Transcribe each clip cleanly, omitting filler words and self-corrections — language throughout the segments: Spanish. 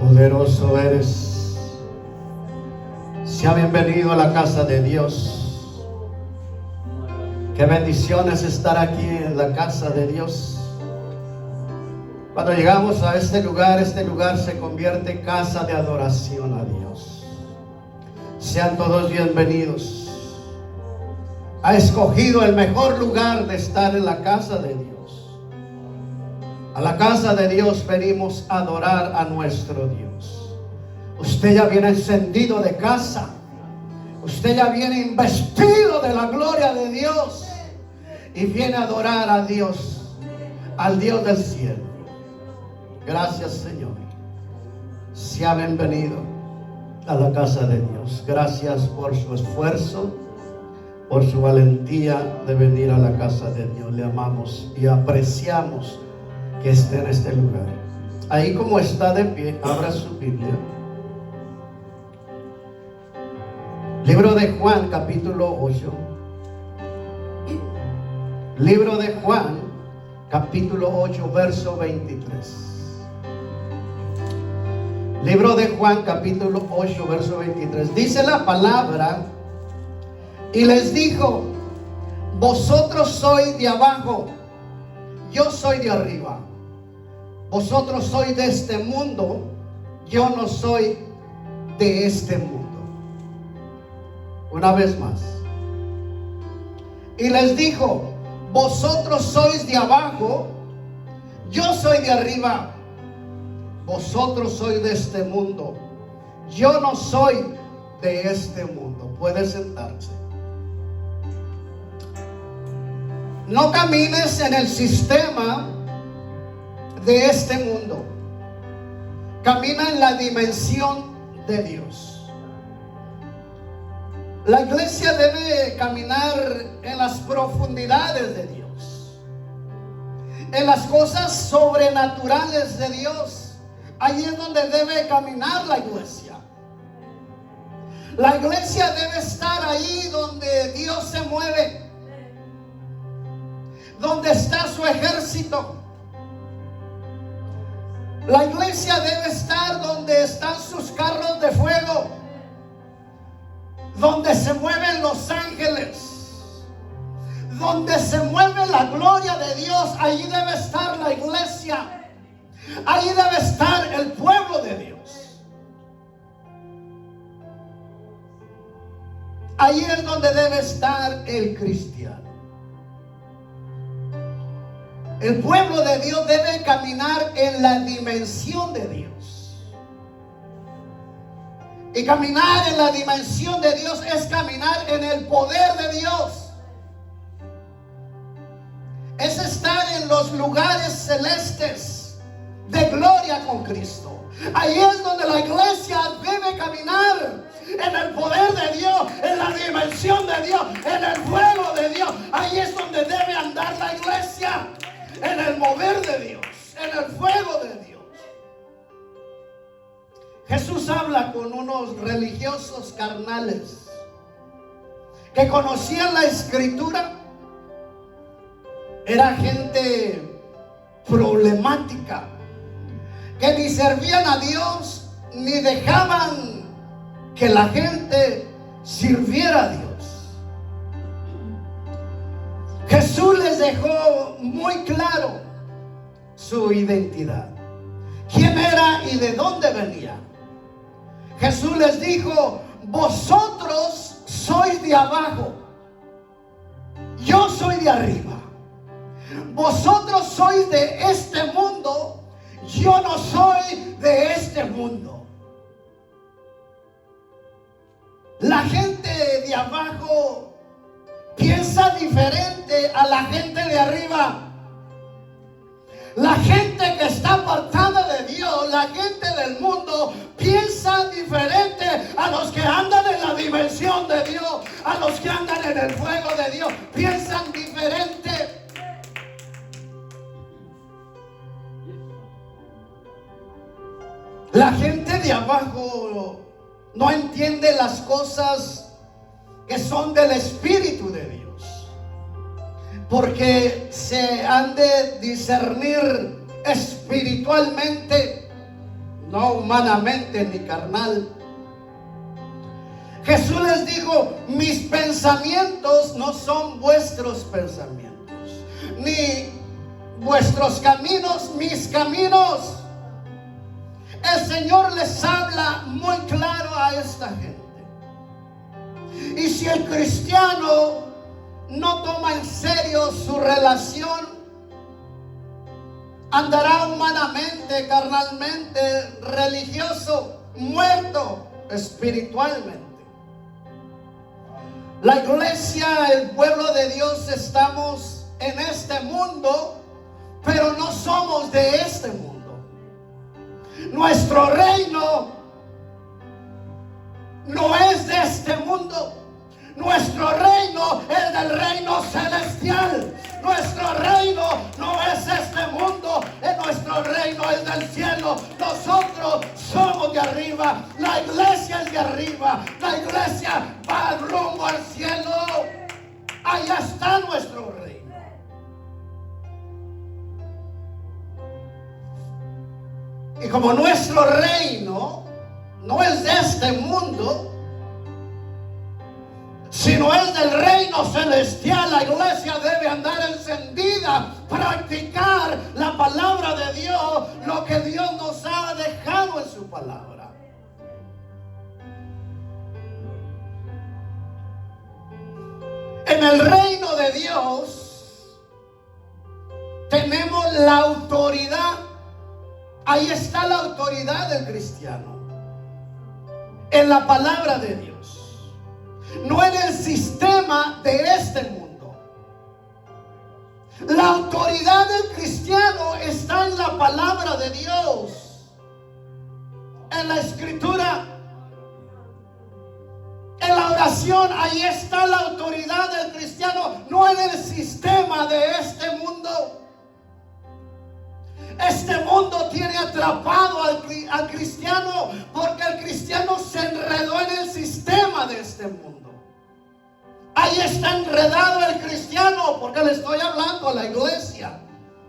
Poderoso eres. Sea bienvenido a la casa de Dios. Qué bendición es estar aquí en la casa de Dios. Cuando llegamos a este lugar se convierte en casa de adoración a Dios. Sean todos bienvenidos. Ha escogido el mejor lugar de estar en la casa de Dios. A la casa de Dios venimos a adorar a nuestro Dios. Usted ya viene encendido de casa. Usted ya viene investido de la gloria de Dios. Y viene a adorar a Dios, al Dios del cielo. Gracias, Señor. Sea bienvenido a la casa de Dios. Gracias por su esfuerzo, por su valentía de venir a la casa de Dios. Le amamos y apreciamos que esté en este lugar. Ahí como está de pie, abra su Biblia. Libro de Juan, capítulo 8. Libro de Juan, capítulo 8, verso 23. Libro de Juan, capítulo 8, verso 23. Dice la palabra: y les dijo: vosotros sois de abajo, yo soy de arriba. Vosotros sois de este mundo, yo no soy de este mundo. Una vez más. Y les dijo: vosotros sois de abajo, yo soy de arriba. Vosotros sois de este mundo, yo no soy de este mundo. Puede sentarse. No camines en el sistema de este mundo. Camina en la dimensión de Dios. La iglesia debe caminar en las profundidades de Dios, en las cosas sobrenaturales de Dios. Allí es donde debe caminar la iglesia. La iglesia debe estar ahí donde Dios se mueve, donde está su ejército. La iglesia debe estar donde están sus carros de fuego, donde se mueven los ángeles, donde se mueve la gloria de Dios. Allí debe estar la iglesia. Allí debe estar el pueblo de Dios. Allí es donde debe estar el cristiano. El pueblo de Dios debe caminar en la dimensión de Dios. Y caminar en la dimensión de Dios es caminar en el poder de Dios. Es estar en los lugares celestes de gloria con Cristo. Ahí es donde la iglesia debe caminar, en el poder de Dios, en la dimensión de Dios, en el fuego de Dios. Ahí es donde debe andar la iglesia, en el mover de Dios, en el fuego de Dios. Jesús habla con unos religiosos carnales que conocían la escritura. Era gente problemática, que ni servían a Dios ni dejaban que la gente sirviera a Dios. Jesús les dejó muy claro su identidad, quién era y de dónde venía. Jesús les dijo: vosotros sois de abajo, yo soy de arriba. Vosotros sois de este mundo, yo no soy de este mundo. La gente de abajo piensa diferente a la gente de arriba. La gente que está apartada de Dios, la gente del mundo, piensa diferente a los que andan en la dimensión de Dios, a los que andan en el fuego de Dios. Piensan diferente. La gente de abajo no entiende las cosas que son del Espíritu de Dios, porque se han de discernir espiritualmente no humanamente ni carnal. Jesús les dijo: mis pensamientos no son vuestros pensamientos, ni vuestros caminos mis caminos. El Señor les habla muy claro a esta gente. Y si el cristiano no toma en serio su relación, andará humanamente, carnalmente, religioso, muerto espiritualmente. La iglesia, el pueblo de Dios, estamos en este mundo, pero no somos de este mundo. Nuestro reino no es de este mundo. Nuestro reino es del reino celestial. Nuestro reino no es este mundo. Nuestro reino es del cielo. Nosotros somos de arriba. La iglesia es de arriba. La iglesia va rumbo al cielo. Allá está nuestro reino. Y como nuestro reino no es de este mundo, sino es del reino celestial, la iglesia debe andar encendida, practicar la palabra de Dios, lo que Dios nos ha dejado en su palabra. En el reino de Dios tenemos la autoridad. Ahí está la autoridad del cristiano, en la palabra de Dios, no en el sistema de este mundo. La autoridad del cristiano está en la palabra de Dios, en la escritura, en la oración. Ahí está la autoridad del cristiano, no en el sistema de este mundo. Este mundo tiene atrapado al cristiano, porque el cristiano se enredó en el sistema de este mundo. Ahí está enredado el cristiano, porque le estoy hablando a la iglesia,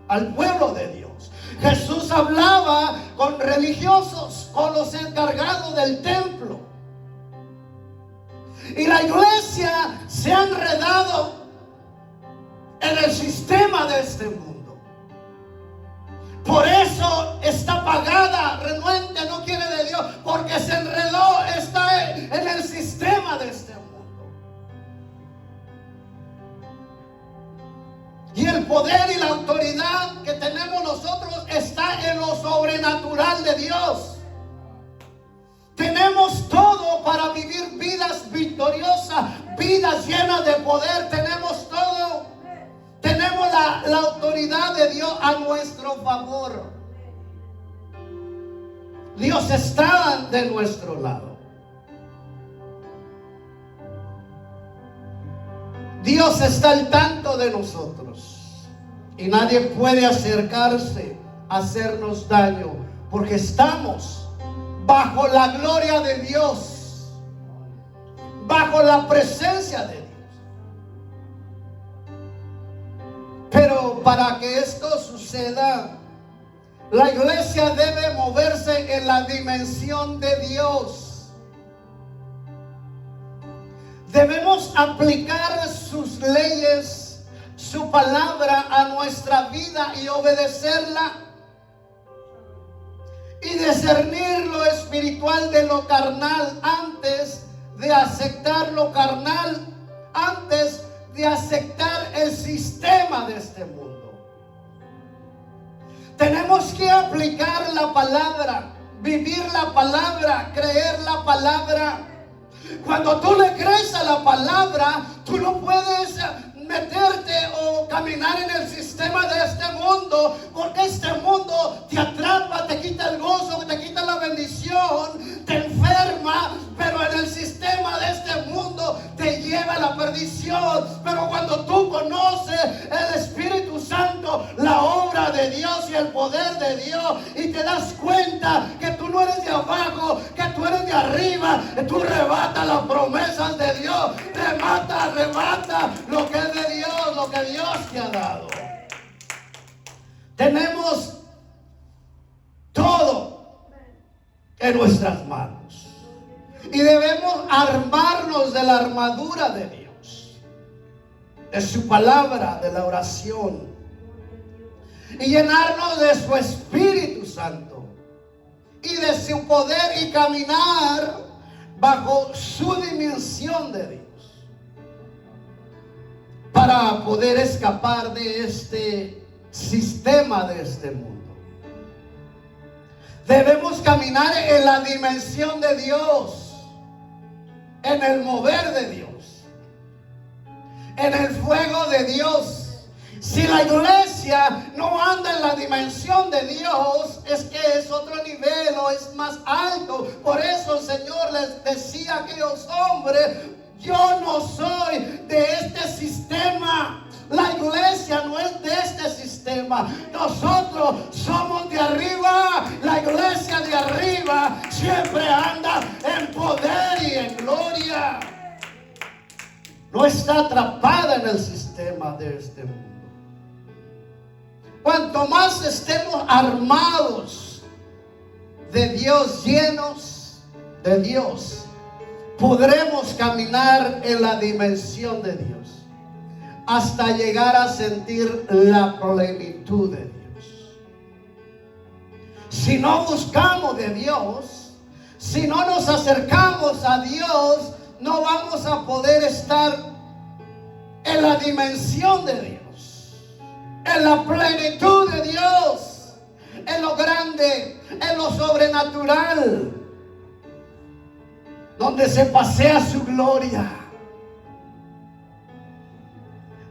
al pueblo de Dios. Jesús hablaba con religiosos, con los encargados del templo. Y la iglesia se ha enredado en el sistema de este mundo. Por eso está apagada, renuente, no quiere de Dios, porque se enredó, está en el sistema de este mundo. Y el poder y la autoridad que tenemos nosotros está en lo sobrenatural de Dios. Tenemos todo para vivir vidas victoriosas, vidas llenas de poder. Tenemos todo. Tenemos la autoridad de Dios a nuestro favor. Dios está de nuestro lado. Dios está al tanto de nosotros. Y nadie puede acercarse a hacernos daño, porque estamos bajo la gloria de Dios, bajo la presencia de Dios. Pero para que esto suceda, la iglesia debe moverse en la dimensión de Dios. Debemos aplicar sus leyes, su palabra a nuestra vida y obedecerla. Y discernir lo espiritual de lo carnal antes de aceptar lo carnal, antes de aceptar el sistema de este mundo. Tenemos que aplicar la palabra, vivir la palabra, creer la palabra. Cuando tú le crees a la palabra, tú no puedes meterte o caminar en el sistema de este mundo, porque este mundo te atrapa, te quita el gozo, te quita la bendición, te enferma, pero en el sistema de este mundo te lleva a la perdición. Pero cuando tú conoces el Espíritu Santo, la obra de Dios y el poder de Dios, y te das cuenta que tú no eres de abajo, que tú eres de arriba, tú arrebatas las promesas de Dios, arrebata lo que es de Dios, lo que Dios te ha dado. Tenemos todo en nuestras manos. Y debemos armarnos de la armadura de Dios, de su palabra, de la oración, y llenarnos de su Espíritu Santo y de su poder, y caminar bajo su dimensión de Dios, para poder escapar de este sistema, de este mundo. Debemos caminar en la dimensión de Dios, en el mover de Dios, en el fuego de Dios. Si la iglesia no anda en la dimensión de Dios, es que es otro nivel o es más alto. Por eso el Señor les decía a aquellos hombres: yo no soy de este sistema. La iglesia no es de este sistema. Nosotros somos de arriba. La iglesia de arriba siempre anda en poder y en gloria. No está atrapada en el sistema de este mundo. Cuanto más estemos armados de Dios, llenos de Dios, podremos caminar en la dimensión de Dios hasta llegar a sentir la plenitud de Dios. Si no buscamos de Dios, si no nos acercamos a Dios, no vamos a poder estar en la dimensión de Dios, en la plenitud de Dios, en lo grande, en lo sobrenatural, donde se pasea su gloria,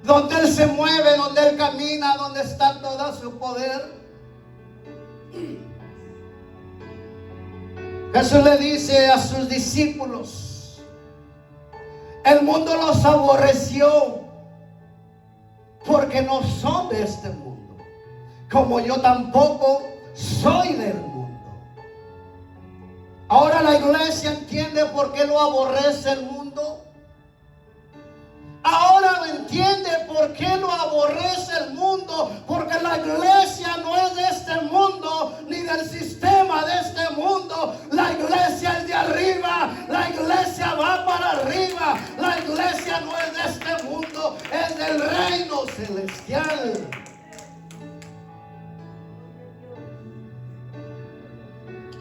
donde Él se mueve, donde Él camina, donde está todo su poder. Jesús le dice a sus discípulos: el mundo los aborreció porque no son de este mundo, como yo tampoco soy del mundo. Ahora la iglesia entiende por qué lo aborrece el mundo. Ahora entiende por qué lo aborrece el mundo, porque la iglesia no es de este mundo ni del sistema de este mundo. La iglesia es de arriba, la iglesia va para arriba. La iglesia no es de este mundo, es del reino celestial.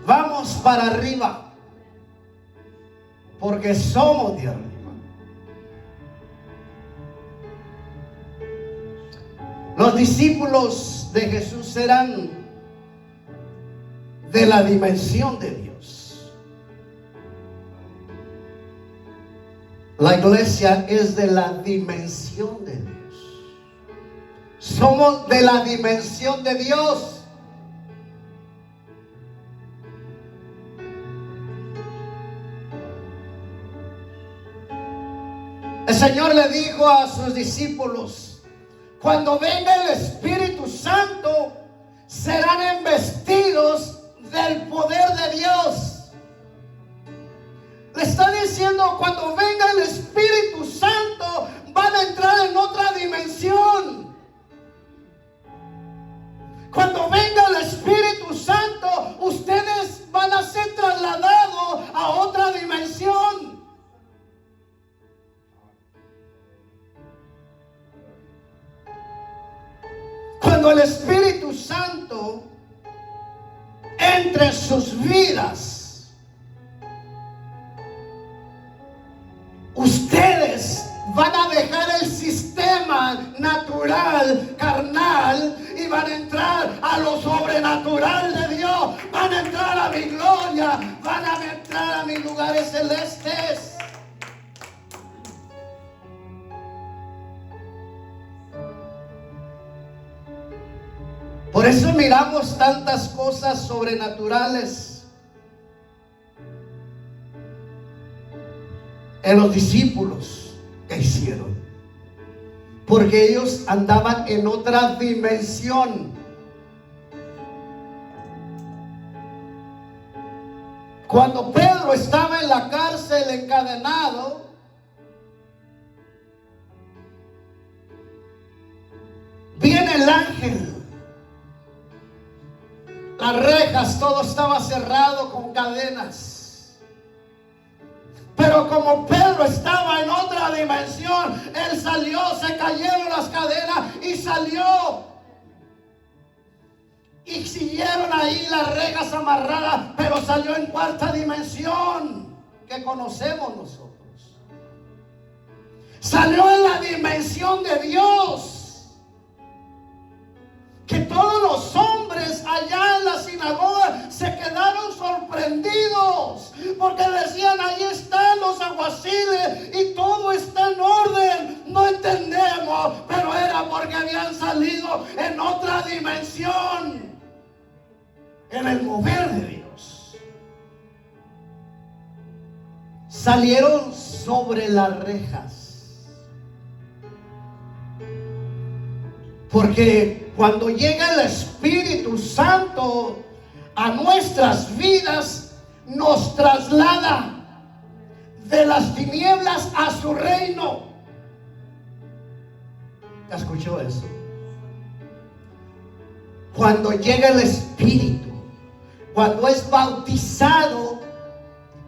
Vamos para arriba porque somos de arriba. Los discípulos de Jesús eran de la dimensión de Dios. La iglesia es de la dimensión de Dios. Somos de la dimensión de Dios. El Señor le dijo a sus discípulos: cuando venga el Espíritu Santo, serán embestidos del poder de Dios. Le está diciendo: cuando venga el Espíritu Santo, van a entrar en otra dimensión. Cuando venga el Espíritu Santo, ustedes van a ser trasladados a otra dimensión. Cuando el Espíritu Santo entre en sus vidas, ustedes van a dejar el sistema natural, carnal, y van a entrar a lo sobrenatural de Dios. Van a entrar a mi gloria, van a entrar a mis lugares celestes. Por eso miramos tantas cosas sobrenaturales en los discípulos que hicieron, porque ellos andaban en otra dimensión. Cuando Pedro estaba en la cárcel encadenado, viene el ángel. las rejas, todo estaba cerrado con cadenas. Pero como Pedro estaba en otra dimensión, él salió, se cayeron las cadenas y salió. Y siguieron ahí las rejas amarradas, pero salió en cuarta dimensión que conocemos nosotros. Salió en la dimensión de Dios. Que todos los hombres allá en la sinagoga se quedaron sorprendidos, porque decían: ahí están los alguaciles y todo está en orden. No entendemos, pero era porque habían salido en otra dimensión, en el mover de Dios. Salieron sobre las rejas. Porque cuando llega el Espíritu Santo a nuestras vidas, nos traslada de las tinieblas a su reino. ¿Ya escuchó eso? Cuando llega el Espíritu, cuando es bautizado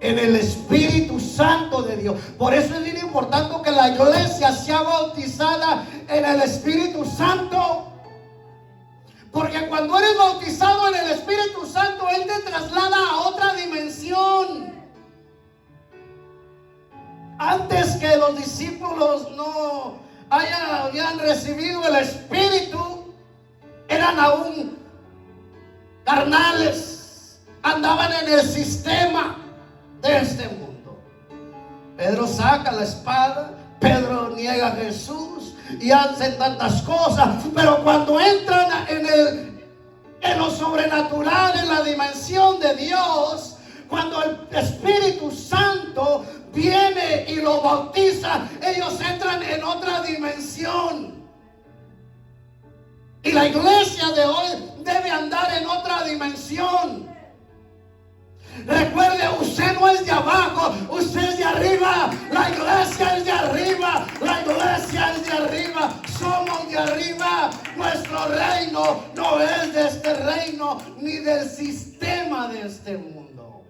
en el Espíritu Santo de Dios. Por eso es bien importante que la iglesia sea bautizada en el Espíritu Santo. Porque cuando eres bautizado en el Espíritu Santo, Él te traslada a otra dimensión. Antes que los discípulos no habían recibido el Espíritu, eran aún carnales, andaban en el sistema de este mundo. Pedro saca la espada, Pedro niega a Jesús y hacen tantas cosas, pero cuando entran en lo sobrenatural, en la dimensión de Dios, cuando el Espíritu Santo viene y lo bautiza, ellos entran en otra dimensión. Y la iglesia de hoy debe andar en otra dimensión. Recuerde, usted no es de abajo, usted es de arriba. La iglesia es de arriba, la iglesia es de arriba. Somos de arriba. Nuestro reino no es de este reino ni del sistema de este mundo.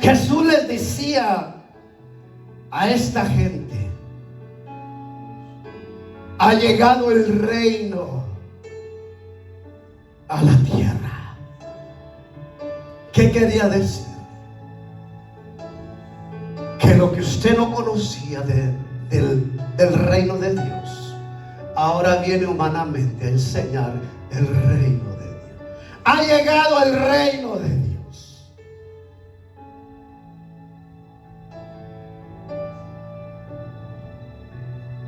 Jesús les decía a esta gente: ha llegado el reino a la tierra. ¿Qué quería decir? Que lo que usted no conocía del reino de Dios, ahora viene humanamente a enseñar el reino de Dios. Ha llegado el reino de Dios.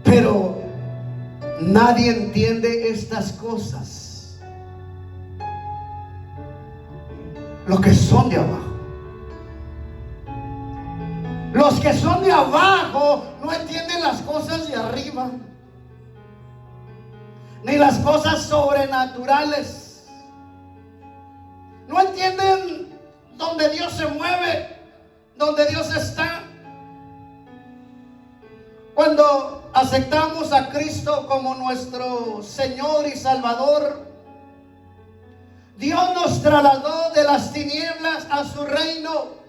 Pero nadie entiende estas cosas. Los que son de abajo. Los que son de abajo no entienden las cosas de arriba, ni las cosas sobrenaturales. No entienden donde Dios se mueve, donde Dios está. Cuando aceptamos a Cristo como nuestro Señor y Salvador, Dios nos trasladó de las tinieblas a su reino.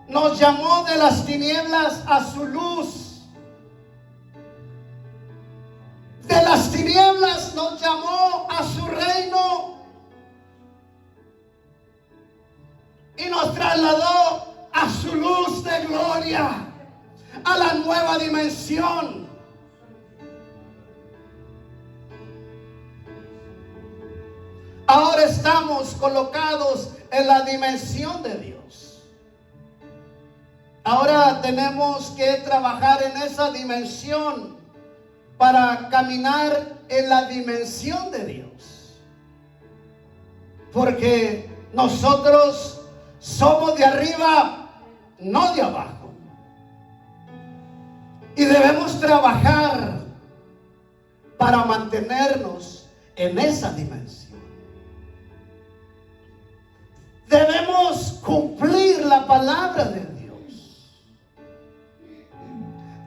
Nos llamó de las tinieblas a su luz. De las tinieblas nos llamó a su reino. Y nos trasladó a su luz de gloria, a la nueva dimensión. Ahora estamos colocados en la dimensión de Dios. Ahora tenemos que trabajar en esa dimensión para caminar en la dimensión de Dios. Porque nosotros somos de arriba, no de abajo. Y debemos trabajar para mantenernos en esa dimensión. Debemos cumplir la palabra de Dios.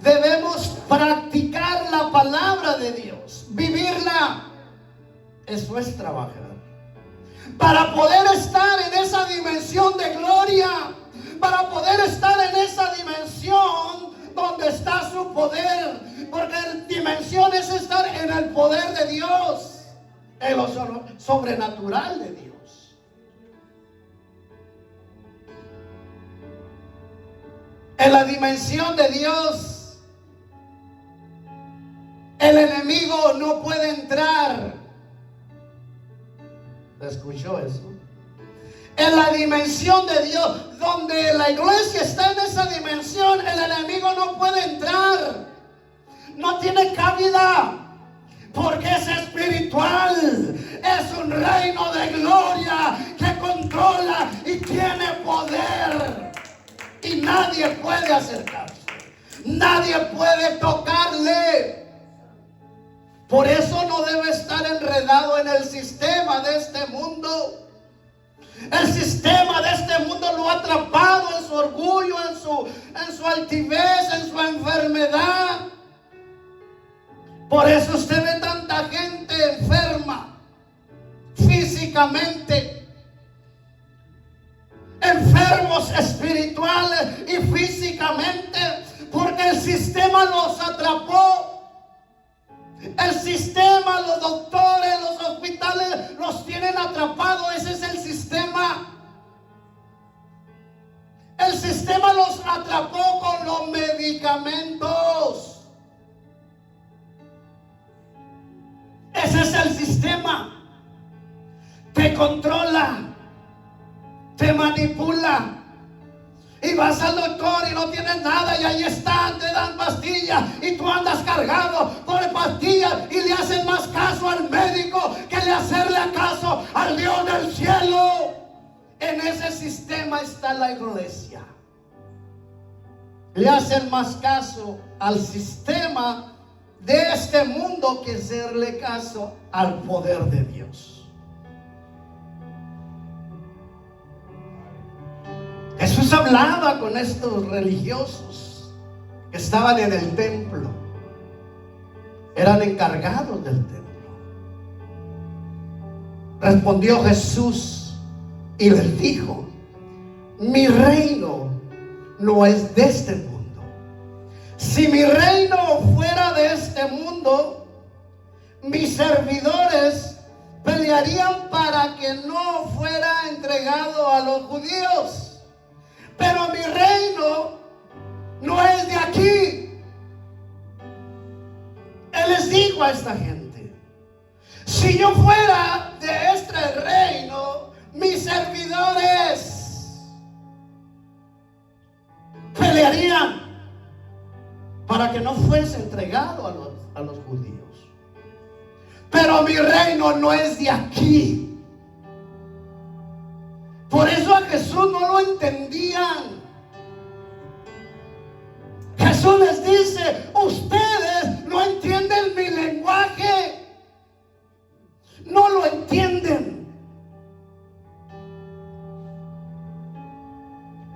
Debemos practicar la palabra de Dios, vivirla. Eso es trabajar. Para poder estar en esa dimensión de gloria, para poder estar en esa dimensión donde está su poder, porque la dimensión es estar en el poder de Dios, en lo sobrenatural de Dios. En la dimensión de Dios, el enemigo no puede entrar. ¿Escuchó eso? En la dimensión de Dios, donde la iglesia está en esa dimensión, el enemigo no puede entrar. No tiene cabida. Porque es espiritual. Es un reino de gloria que controla y tiene poder. Y nadie puede acercarse. Nadie puede tocarle. Por eso no debe estar enredado en el sistema de este mundo. El sistema de este mundo lo ha atrapado en su orgullo, en su altivez, en su enfermedad. Por eso usted ve tanta gente enferma físicamente, enfermos espirituales y físicamente, porque el sistema los atrapó. El sistema, los doctores, los hospitales los tienen atrapados. Ese es el sistema. El sistema los atrapó con los medicamentos. Ese es el sistema. Te controla, te manipula. Y vas al doctor y no tienes nada, y ahí están, te dan pastillas y tú andas cargado por pastillas y le hacen más caso al médico que le hacerle caso al Dios del cielo. En ese sistema está la iglesia. Le hacen más caso al sistema de este mundo que hacerle caso al poder de Dios. Jesús hablaba con estos religiosos que estaban en el templo. Eran encargados del templo. Respondió Jesús y les dijo: mi reino no es de este mundo. Si mi reino fuera de este mundo, mis servidores pelearían para que no fuera entregado a los judíos. Pero mi reino no es de aquí. Él les dijo a esta gente: si yo fuera de este reino, mis servidores pelearían para que no fuese entregado a los judíos. Pero mi reino no es de aquí. Por eso a Jesús no lo entendían. Jesús les dice: ustedes no entienden mi lenguaje. No lo entienden.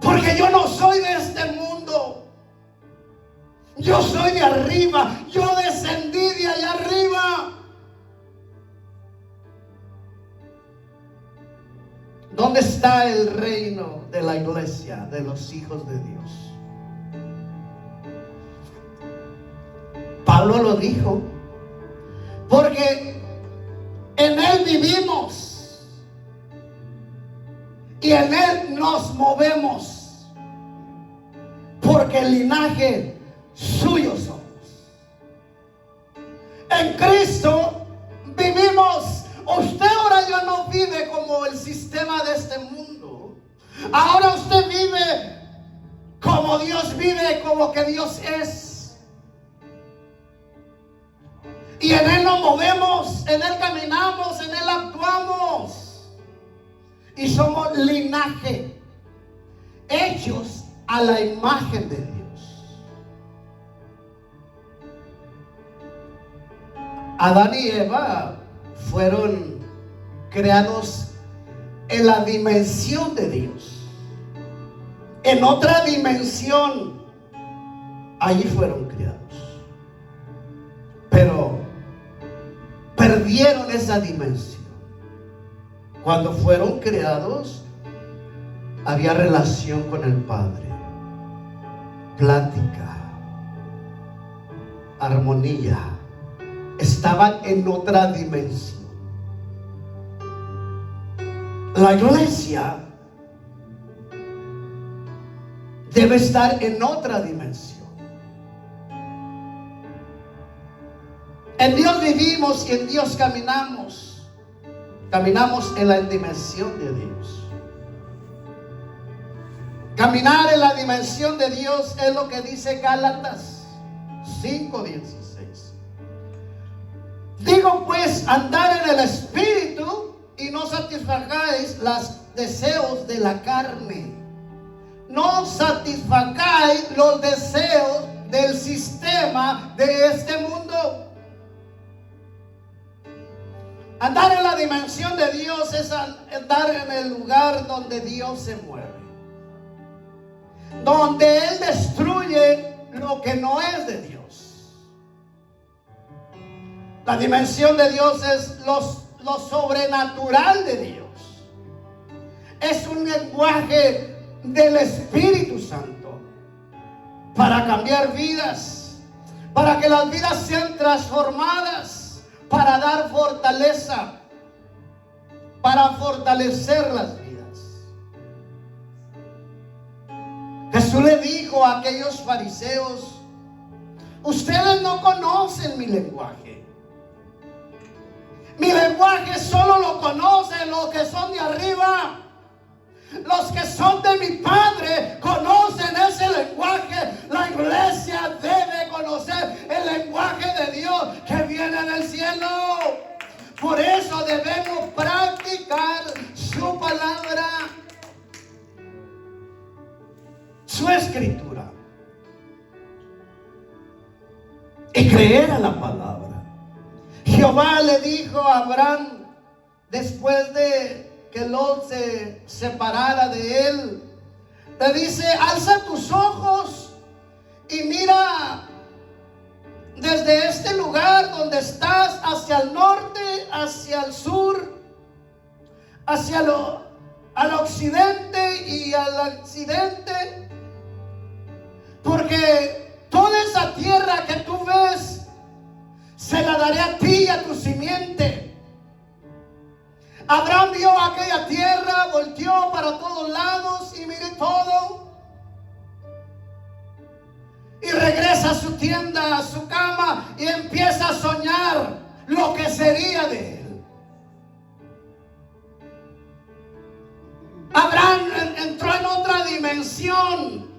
Porque yo no soy de este mundo. Yo soy de arriba. Yo descendí de allá arriba. ¿Dónde está el reino de la iglesia, de los hijos de Dios? Pablo lo dijo, porque en Él vivimos y en Él nos movemos, porque el linaje suyo somos. En Cristo vivimos. Usted ahora ya no vive como el sistema de este mundo. Ahora usted vive como Dios vive, como que Dios es. Y en Él nos movemos, en Él caminamos, en Él actuamos. Y somos linaje, hechos a la imagen de Dios. Adán y Eva fueron creados en la dimensión de Dios. En otra dimensión, allí fueron creados. perdieron esa dimensión. Cuando fueron creados, había relación con el Padre, plática, armonía. Estaban en otra dimensión. La iglesia debe estar en otra dimensión. En Dios vivimos y en Dios caminamos. Caminamos en la dimensión de Dios. Caminar en la dimensión de Dios es lo que dice Gálatas 5:16. Digo pues, andar en el Espíritu y no satisfagáis los deseos de la carne. No satisfagáis los deseos del sistema de este mundo. Andar en la dimensión de Dios es andar en el lugar donde Dios se mueve, donde Él destruye lo que no es de Dios. La dimensión de Dios es lo sobrenatural de Dios. Es un lenguaje del Espíritu Santo para cambiar vidas, para que las vidas sean transformadas, para dar fortaleza, para fortalecer las vidas. Jesús le dijo a aquellos fariseos: ustedes no conocen mi lenguaje. Mi lenguaje solo lo conocen los que son de arriba. Los que son de mi Padre conocen ese lenguaje. La iglesia debe conocer el lenguaje de Dios que viene del cielo. Por eso debemos practicar su palabra, su escritura, y creer a la palabra. Jehová le dijo a Abraham, después de que Lot se separara de él, le dice: alza tus ojos y mira desde este lugar donde estás hacia el norte, hacia el sur, hacia al occidente y al occidente, porque toda esa tierra que tú ves se la daré a ti y a tu simiente. Abraham vio aquella tierra, volteó para todos lados y miró todo. Y regresa a su tienda, a su cama, y empieza a soñar lo que sería de él. Abraham entró en otra dimensión.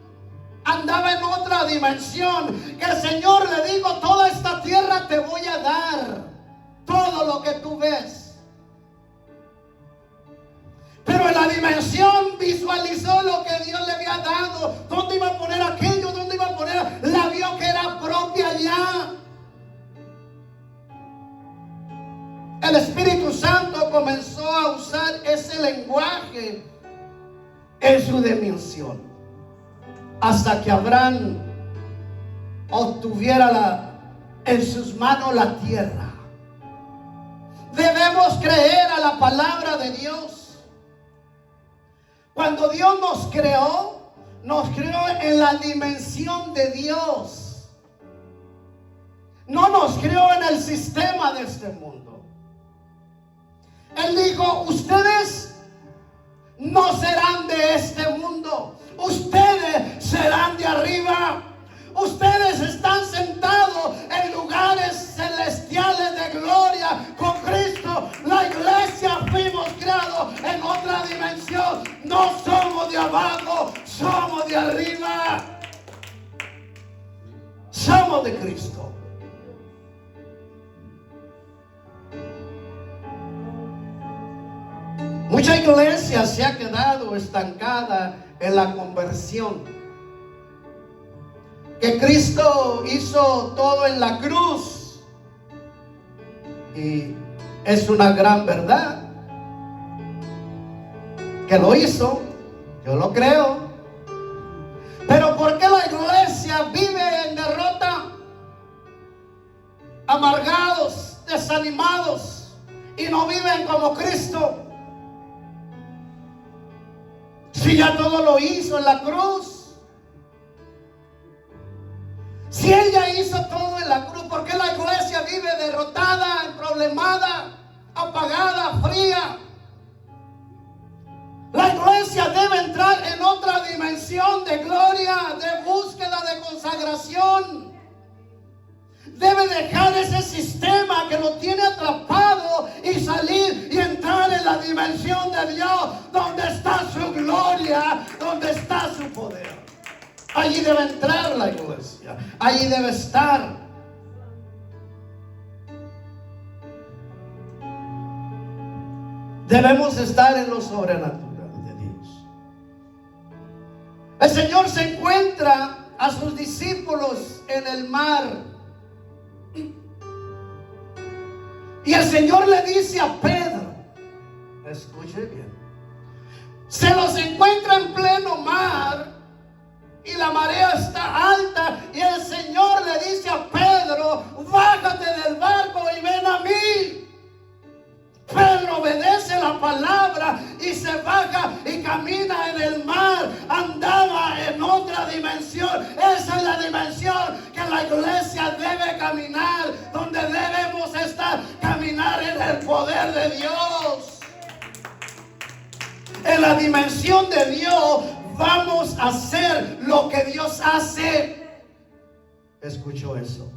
Andaba en otra dimensión. Que el Señor le dijo: toda esta tierra te voy a dar. Todo lo que tú ves. Pero en la dimensión visualizó lo que Dios le había dado. ¿Dónde iba a poner aquello? ¿Dónde iba a poner? La vio que era propia ya. El Espíritu Santo comenzó a usar ese lenguaje en su dimensión, hasta que Abraham obtuviera en sus manos la tierra. Debemos creer a la palabra de Dios. Cuando Dios nos creó en la dimensión de Dios. No nos creó en el sistema de este mundo. Él dijo: ustedes no serán de este mundo. Ustedes serán de arriba. Ustedes están sentados en lugares celestiales de gloria con Cristo. La iglesia fuimos creados en otra dimensión. No somos de abajo, somos de arriba. Somos de Cristo. Mucha iglesia se ha quedado estancada en la conversión. Que Cristo hizo todo en la cruz. Y es una gran verdad. Que lo hizo. Yo lo creo. Pero ¿por qué la iglesia vive en derrota? Amargados, desanimados y no viven como Cristo? Si ya todo lo hizo en la cruz. Si Él ya hizo todo en la cruz, ¿por qué la iglesia vive derrotada, problemada, apagada, fría? La iglesia debe entrar en otra dimensión de gloria, de búsqueda, de consagración. Debe dejar ese sistema que lo tiene atrapado y salir y entrar en la dimensión de Dios, donde está su gloria, donde está su poder. Allí debe entrar la iglesia, allí debe estar. Debemos estar en lo sobrenatural de Dios. El Señor se encuentra a sus discípulos en el mar. Y el Señor le dice a Pedro, escuche bien, se los encuentra en pleno mar y la marea está alta, y el Señor le dice a Pedro, bájate del barco y ven a mí. Pedro obedece la palabra y se baja y camina en el mar. Andaba en otra dimensión. Esa es la dimensión que la iglesia debe caminar, donde debemos estar, caminar en el poder de Dios. En la dimensión de Dios vamos a hacer lo que Dios hace. ¿Escuchó eso?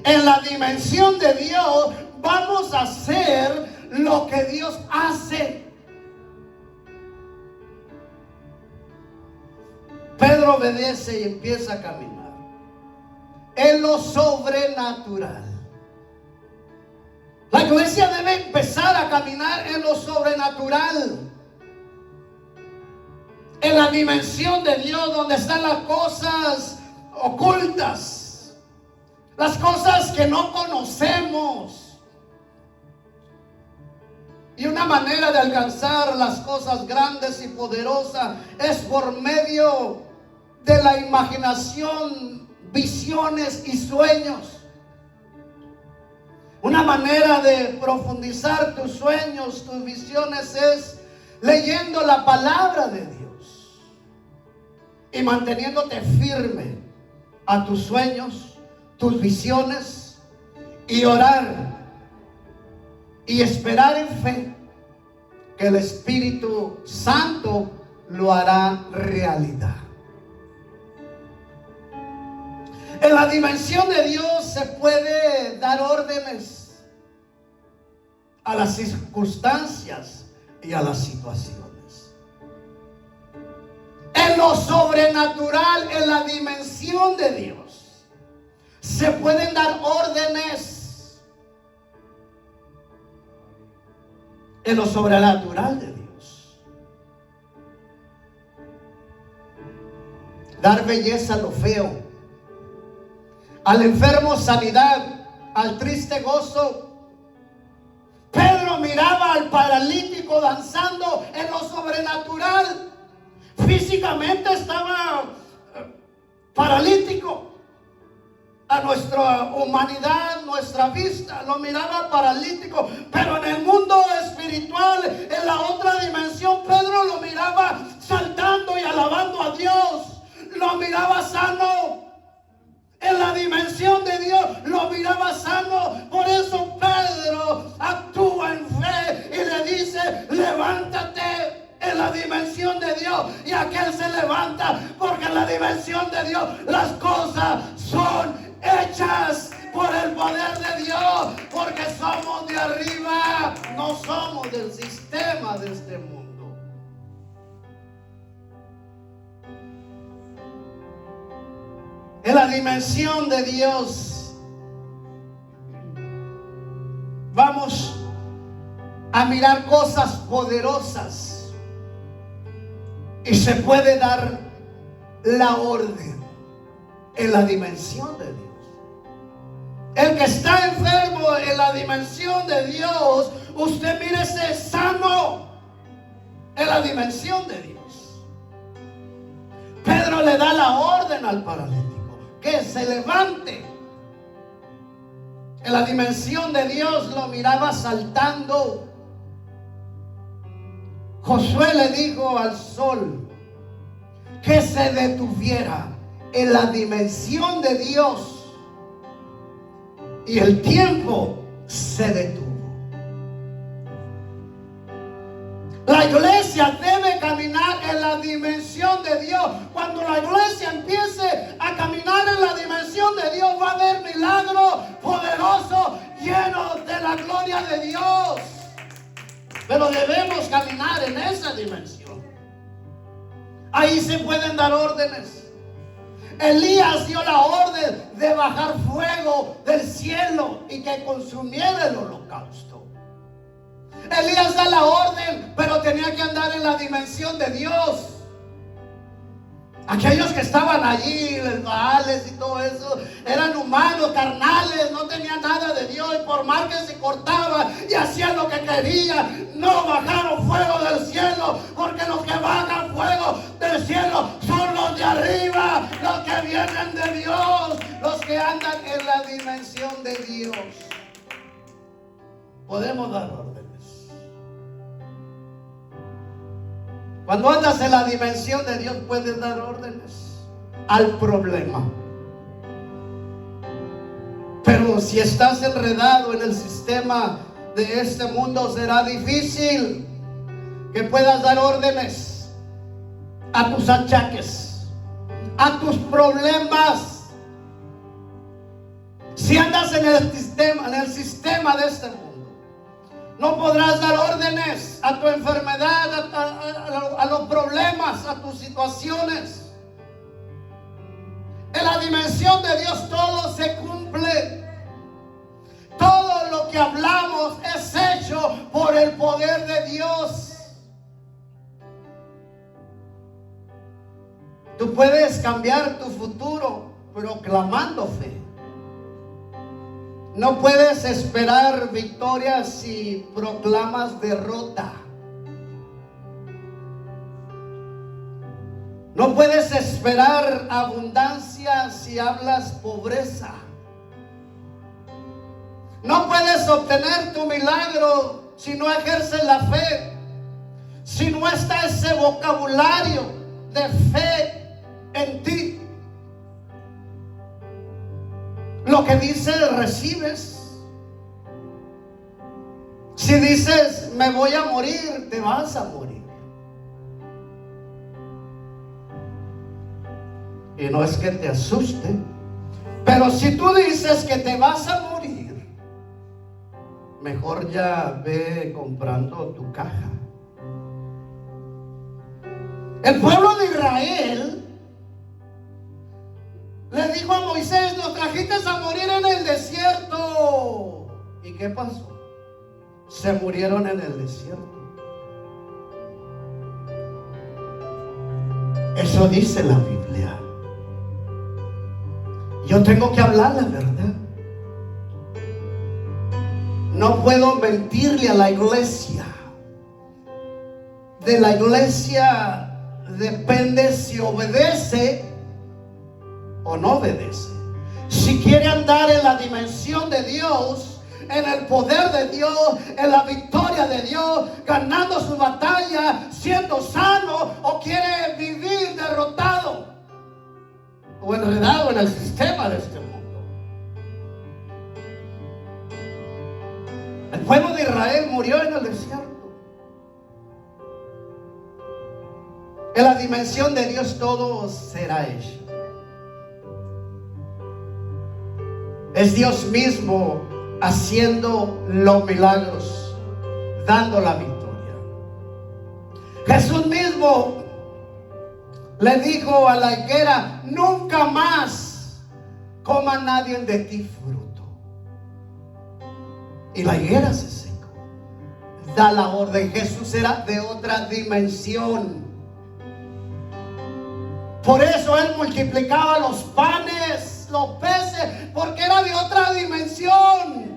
En la dimensión de Dios vamos a hacer lo que Dios hace. Pedro obedece y empieza a caminar en lo sobrenatural. La iglesia debe empezar a caminar en lo sobrenatural, en la dimensión de Dios, donde están las cosas ocultas, las cosas que no conocemos. Y una manera de alcanzar las cosas grandes y poderosas es por medio de la imaginación, visiones y sueños. Una manera de profundizar tus sueños, tus visiones, es leyendo la palabra de Dios y manteniéndote firme a tus sueños, tus visiones, y orar y esperar en fe que el Espíritu Santo lo hará realidad. En la dimensión de Dios se puede dar órdenes a las circunstancias y a las situaciones. En lo sobrenatural, en la dimensión de Dios, se pueden dar órdenes. En lo sobrenatural de Dios, dar belleza a lo feo, al enfermo sanidad, al triste gozo. Pedro miraba al paralítico danzando en lo sobrenatural. Físicamente estaba paralítico. A nuestra humanidad, nuestra vista, lo miraba paralítico, pero en el mundo espiritual, en la otra dimensión, Pedro lo miraba saltando y alabando a Dios. Lo miraba sano. En la dimensión de Dios lo miraba sano. Por eso Pedro actúa en fe y le dice, levántate. En la dimensión de Dios, y aquel se levanta, porque en la dimensión de Dios las cosas son hechas por el poder de Dios, porque somos de arriba, no somos del sistema de este mundo. En la dimensión de Dios vamos a mirar cosas poderosas y se puede dar la orden en la dimensión de Dios. El que está enfermo en la dimensión de Dios, usted mírese sano en la dimensión de Dios. Pedro le da la orden al paralítico que se levante. En la dimensión de Dios lo miraba saltando. Josué le dijo al sol que se detuviera en la dimensión de Dios, y el tiempo se detuvo. La iglesia debe caminar en la dimensión de Dios. Cuando la iglesia empiece a caminar en la dimensión de Dios, va a haber milagros poderosos llenos de la gloria de Dios. Pero debemos caminar en esa dimensión. Ahí se pueden dar órdenes. Elías dio la orden de bajar fuego del cielo y que consumiera el holocausto. Elías da la orden, pero tenía que andar en la dimensión de Dios. Aquellos que estaban allí, los Baales y todo eso, eran humanos, carnales, no tenían nada de Dios, y por más que se cortaban y hacían lo que querían, no bajaron fuego del cielo, porque los que bajan fuego del cielo son los de arriba, los que vienen de Dios, los que andan en la dimensión de Dios. Podemos dar órdenes. Cuando andas en la dimensión de Dios, puedes dar órdenes al problema. Pero si estás enredado en el sistema de este mundo, será difícil que puedas dar órdenes a tus achaques, a tus problemas. Si andas en el sistema de este mundo, no podrás dar órdenes a tu enfermedad, a los problemas, a tus situaciones. En la dimensión de Dios todo se cumple. Todo lo que hablamos es hecho por el poder de Dios. Tú puedes cambiar tu futuro proclamando fe. No puedes esperar victoria si proclamas derrota. No puedes esperar abundancia si hablas pobreza. No puedes obtener tu milagro si no ejerces la fe, si no está ese vocabulario de fe en ti. Lo que dices, recibes. Si dices, me voy a morir, te vas a morir. Y no es que te asuste, pero si tú dices que te vas a morir, mejor ya ve comprando tu caja. El pueblo de Israel le dijo a Moisés, nos trajiste a morir en el desierto. ¿Y qué pasó? Se murieron en el desierto. Eso dice la Biblia. Yo tengo que hablar la verdad. No puedo mentirle a la iglesia. De la iglesia depende si obedece o no obedece. Si quiere andar en la dimensión de Dios, en el poder de Dios, en la victoria de Dios, ganando su batalla, siendo sano, o quiere vivir derrotado o enredado en el sistema de este mundo. El pueblo de Israel murió en el desierto. En la dimensión de Dios todo será hecho. Es Dios mismo haciendo los milagros, dando la victoria. Jesús mismo le dijo a la higuera, nunca más coma nadie de ti fruto. Y la higuera se secó. Da la orden. Jesús era de otra dimensión. Por eso Él multiplicaba los panes, los peces, porque era de otra dimensión.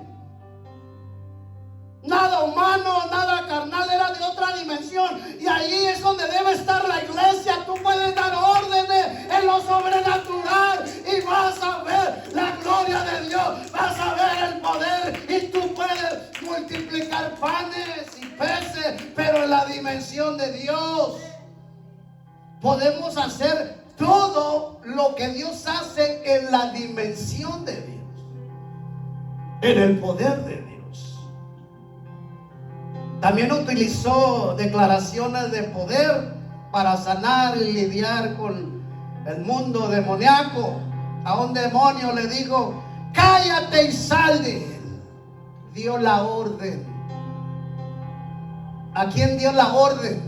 Nada humano, nada carnal, era de otra dimensión. Y ahí es donde debe estar la iglesia. Tú puedes dar órdenes en lo sobrenatural y vas a ver la gloria de Dios, vas a ver el poder panes y peces, pero en la dimensión de Dios podemos hacer todo lo que Dios hace en la dimensión de Dios, en el poder de Dios. También utilizó declaraciones de poder para sanar y lidiar con el mundo demoníaco. A un demonio le dijo: cállate y sal de él. Dio la orden. ¿A quién dio la orden?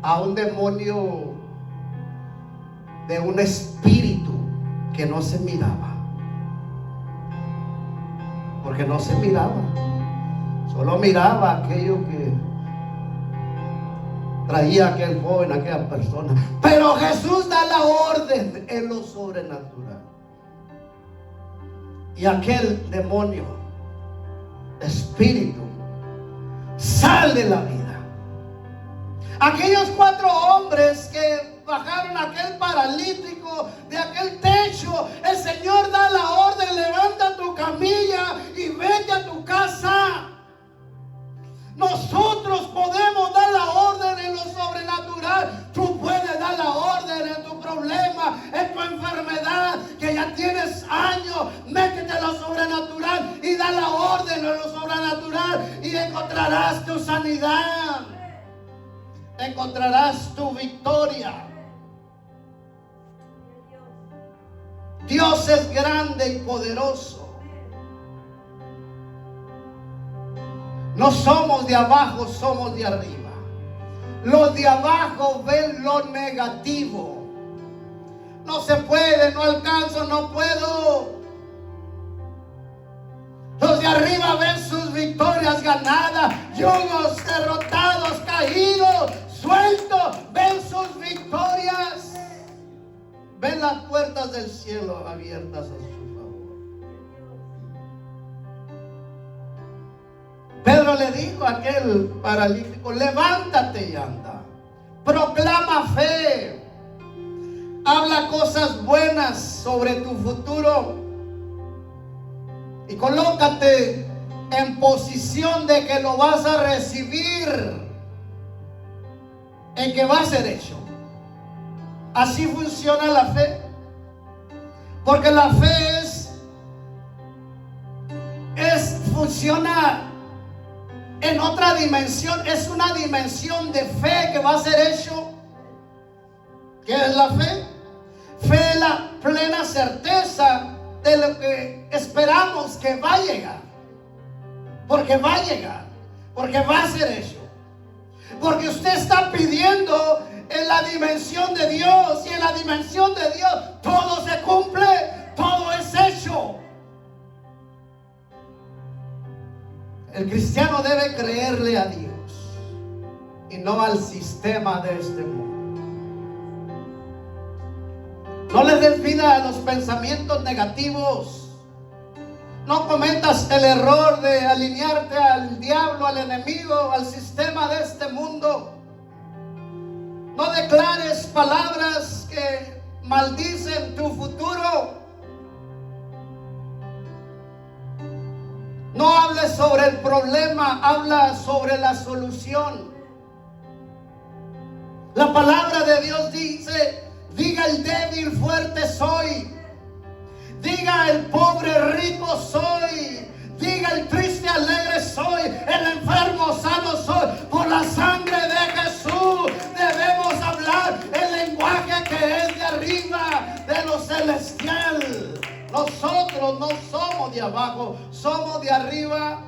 A un demonio de un espíritu que no se miraba. Porque no se miraba. Solo miraba aquello que traía aquel joven, aquella persona. Pero Jesús da la orden en lo sobrenatural. Y aquel demonio, espíritu, sale de la vida. Aquellos 4 hombres que bajaron a aquel paralítico de aquel techo, el Señor da la orden: levanta tu camilla y vete a tu casa. Nosotros podemos dar la orden en lo sobrenatural. Tú puedes dar la orden en tu problema, en tu enfermedad, que ya tienes años. Métete en lo sobrenatural y da la orden en lo sobrenatural y encontrarás tu sanidad. Encontrarás tu victoria. Dios es grande y poderoso. No somos de abajo, somos de arriba. Los de abajo ven lo negativo. No se puede, no alcanzo, no puedo. Los de arriba ven sus victorias ganadas, yugos derrotados, caídos, sueltos. Ven sus victorias. Ven las puertas del cielo abiertas a su favor. Pedro le dijo a aquel paralítico: levántate y anda. Proclama fe. Habla cosas buenas sobre tu futuro. Y colócate en posición de que lo vas a recibir, en que va a ser hecho. Así funciona la fe. Porque la fe funciona en otra dimensión. Es una dimensión de fe que va a ser hecho. ¿Qué es la fe? Fe es la plena certeza de lo que esperamos que va a llegar. Porque va a llegar. Porque va a ser hecho. Porque usted está pidiendo en la dimensión de Dios. Y en la dimensión de Dios todo se cumple. Todo es hecho. El cristiano debe creerle a Dios y no al sistema de este mundo. No le des vida a los pensamientos negativos. No cometas el error de alinearte al diablo, al enemigo, al sistema de este mundo. No declares palabras que maldicen tu futuro. No hables sobre el problema, habla sobre la solución. La palabra de Dios dice: diga el débil, fuerte soy. Diga el pobre, rico soy. Diga el triste, alegre soy. El enfermo, sano soy. Por la sangre de Jesús debemos hablar el lenguaje que es de arriba, de lo celestial. Nosotros no somos de abajo, somos de arriba.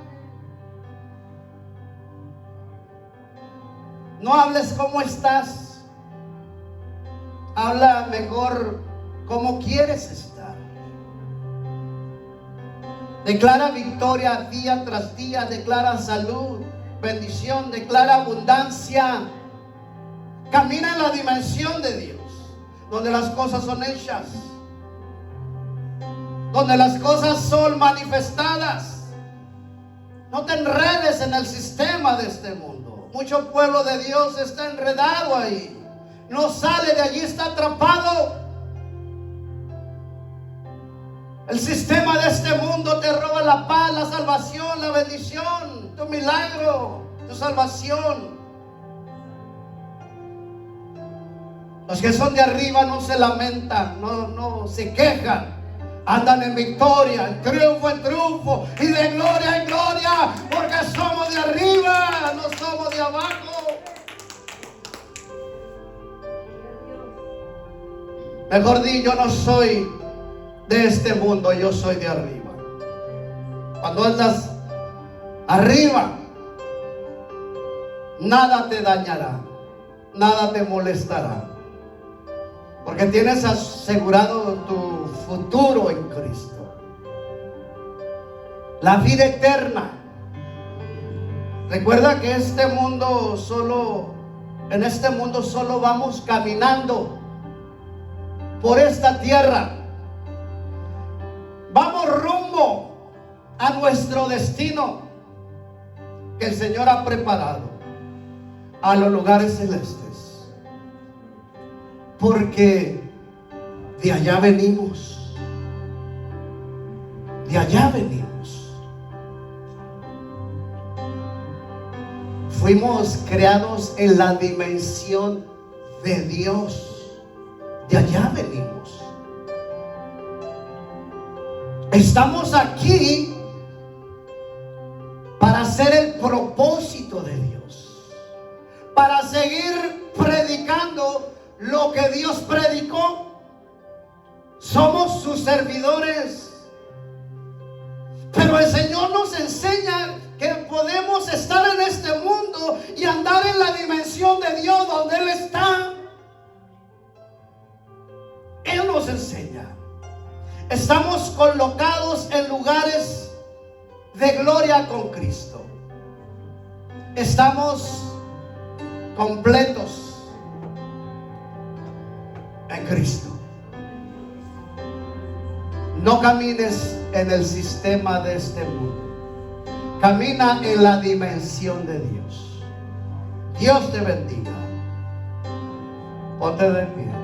No hables cómo estás. Habla mejor cómo quieres estar. Declara victoria día tras día. Declara salud, bendición. Declara abundancia. Camina en la dimensión de Dios, donde las cosas son hechas, donde las cosas son manifestadas. No te enredes en el sistema de este mundo. Mucho pueblo de Dios está enredado ahí. No sale de allí, está atrapado. El sistema de este mundo te roba la paz, la salvación, la bendición, tu milagro, tu salvación. Los que son de arriba no se lamentan, no se quejan. Andan en victoria, en triunfo y de gloria en gloria, porque somos de arriba, no somos de abajo. Mejor di, yo no soy de este mundo, yo soy de arriba. Cuando andas arriba, nada te dañará, nada te molestará, porque tienes asegurado tu futuro en Cristo, la vida eterna. Recuerda que en este mundo solo vamos caminando por esta tierra. Vamos rumbo a nuestro destino que el Señor ha preparado, a los lugares celestes, porque de allá venimos, de allá venimos. Fuimos creados en la dimensión de Dios, de allá venimos. Estamos aquí para hacer el propósito de Dios, para seguir predicando lo que Dios predicó. Somos sus servidores. Pero el Señor nos enseña que podemos estar en este mundo y andar en la dimensión de Dios donde Él está. Él nos enseña. Estamos colocados en lugares de gloria con Cristo. Estamos completos en Cristo. No camines en el sistema de este mundo. Camina en la dimensión de Dios. Dios te bendiga. Ponte de pie.